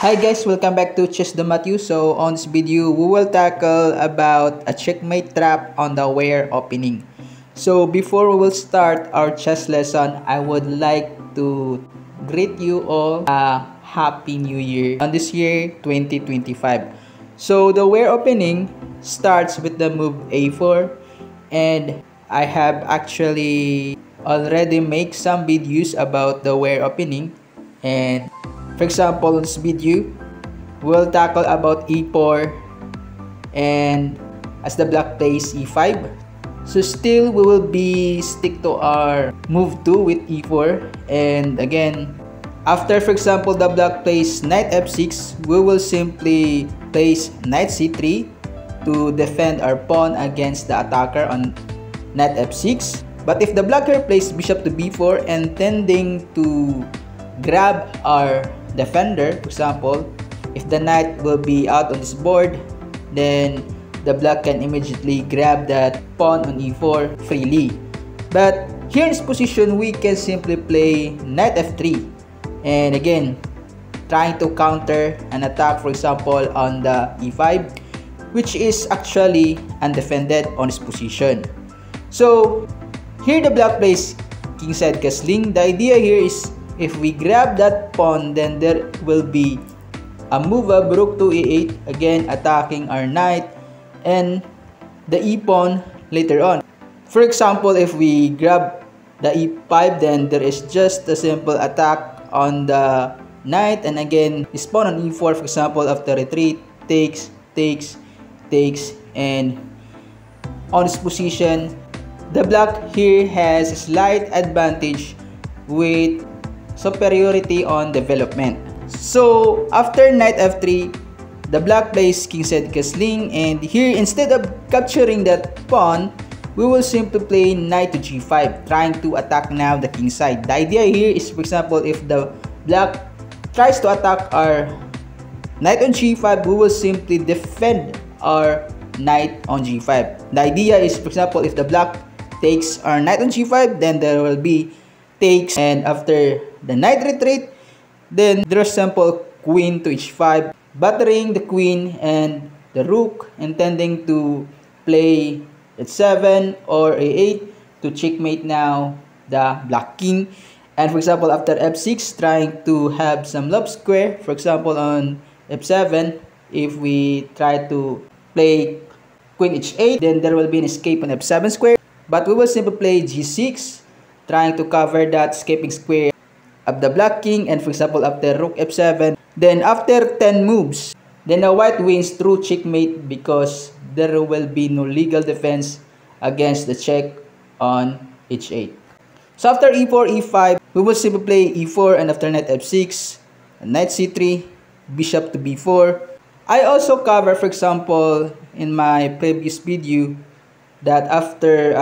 Hi guys, welcome back to Chess the Matthew. So on this video, we will tackle about a checkmate trap on the ware opening. So before we will start our chess lesson, I would like to greet you all a happy new year on this year 2025. So the ware opening starts with the move a4, and I have actually already made some videos about the ware opening. And for example, in this video, we'll tackle about e4 and as the black plays e5. So still, we will be stick to our move 2 with e4. And again, after for example, the black plays knight f6, we will simply place knight c3 to defend our pawn against the attacker on knight f6. But if the blacker plays bishop to b4 and tending to grab our defender, for example, if the knight will be out on this board, then the black can immediately grab that pawn on e4 freely. But here in this position, we can simply play knight f3, and again trying to counter an attack, for example, on the e5, which is actually undefended on this position. So here the black plays kingside castling. The idea here is if we grab that pawn, then there will be a move of rook to e8, again attacking our knight and the e pawn later on. For example, if we grab the e5, then there is just a simple attack on the knight, and again this pawn on e4, for example, after retreat, takes, and on this position, the black here has a slight advantage with superiority on development. So after knight f3, the black plays kingside castling, and here instead of capturing that pawn, we will simply play knight to g5, trying to attack now the king side. The idea here is, for example, if the black tries to attack our knight on g5, we will simply defend our knight on g5. The idea is, for example, if the black takes our knight on g5, then there will be takes, and after the knight retreat, then there's simple queen to h5, battering the queen and the rook, intending to play h7 or a8 to checkmate now the black king. And for example, after f6, trying to have some love square, for example on f7, if we try to play queen h8, then there will be an escape on f7 square, but we will simply play g6, trying to cover that escaping square of the black king. And for example, after rook f7, then after 10 moves, then the white wins through checkmate because there will be no legal defense against the check on h8. So after e4, e5, we will simply play e4, and after knight f6, knight c3, bishop to b4. I also cover, for example, in my previous video, that after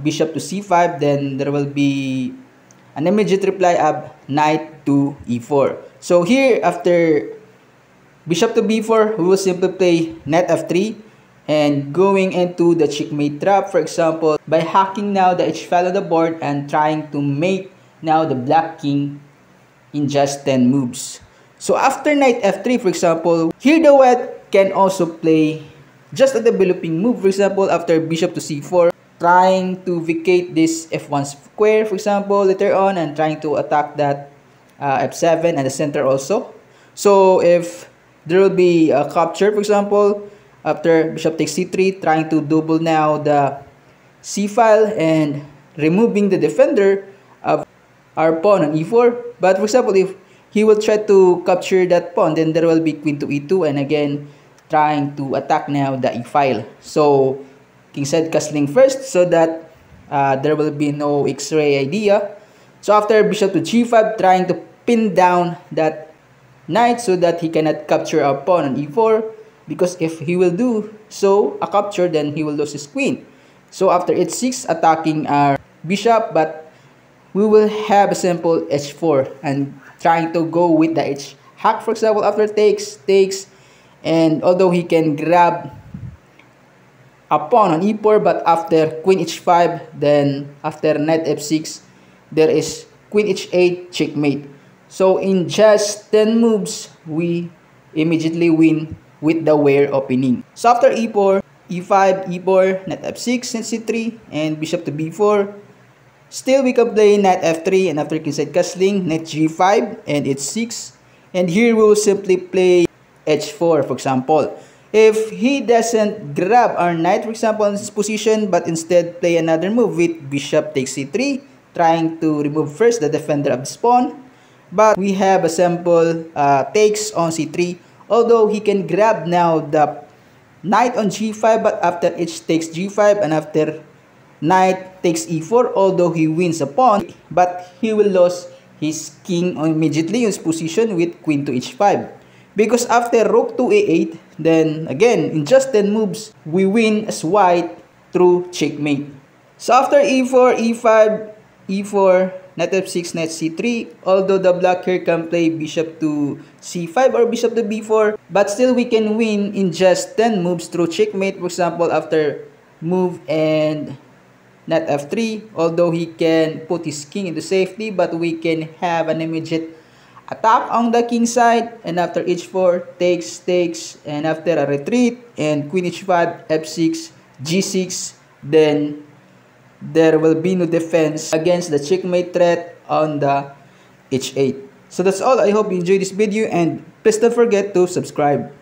bishop to c5, then there will be an immediate reply of knight to e4. So here, after bishop to b4, we will simply play knight f3 and going into the checkmate trap, for example, by hacking now the h file on the board and trying to mate now the black king in just 10 moves. So after knight f3, for example, here the white can also play just a developing move, for example, after bishop to c4, trying to vacate this f1 square, for example, later on, and trying to attack that f7 and the center also. So if there will be a capture, for example, after bishop takes c3, trying to double now the c file and removing the defender of our pawn on e4. But for example, if he will try to capture that pawn, then there will be queen to e2, and again trying to attack now the e file. So kingside castling first, so that there will be no x-ray idea. So after bishop to g5, trying to pin down that knight so that he cannot capture our pawn on e4, because if he will do so, a capture, then he will lose his queen. So after h6, attacking our bishop, but we will have a simple h4 and trying to go with the h hack, for example, after takes, and although he can grab a pawn on e4, but after queen h5, then after knight f6, there is queen h8 checkmate. So in just 10 moves, we immediately win with the ware opening. So after e4, e5, e4, knight f6, knight c3, and bishop to b4. Still, we can play knight f3, and after kingside castling, knight g5 and h6. And here we will simply play h4, for example. If he doesn't grab our knight, for example, in this position, but instead play another move with bishop takes c3, trying to remove first the defender of the pawn. But we have a simple takes on c3, although he can grab now the knight on g5, but after h takes g5 and after knight takes e4, although he wins a pawn, but he will lose his king immediately in his position with queen to h5. Because after rook to a8, then again, in just 10 moves, we win as white through checkmate. So after e4, e5, e4, knight f6, knight c3, although the black here can play bishop to c5 or bishop to b4, but still we can win in just 10 moves through checkmate. For example, after move and knight f3, although he can put his king into safety, but we can have an immediate attack on the king side, and after h4, takes, and after a retreat, and queen h5, f6, g6, then there will be no defense against the checkmate threat on the h8. So that's all. I hope you enjoyed this video, and please don't forget to subscribe.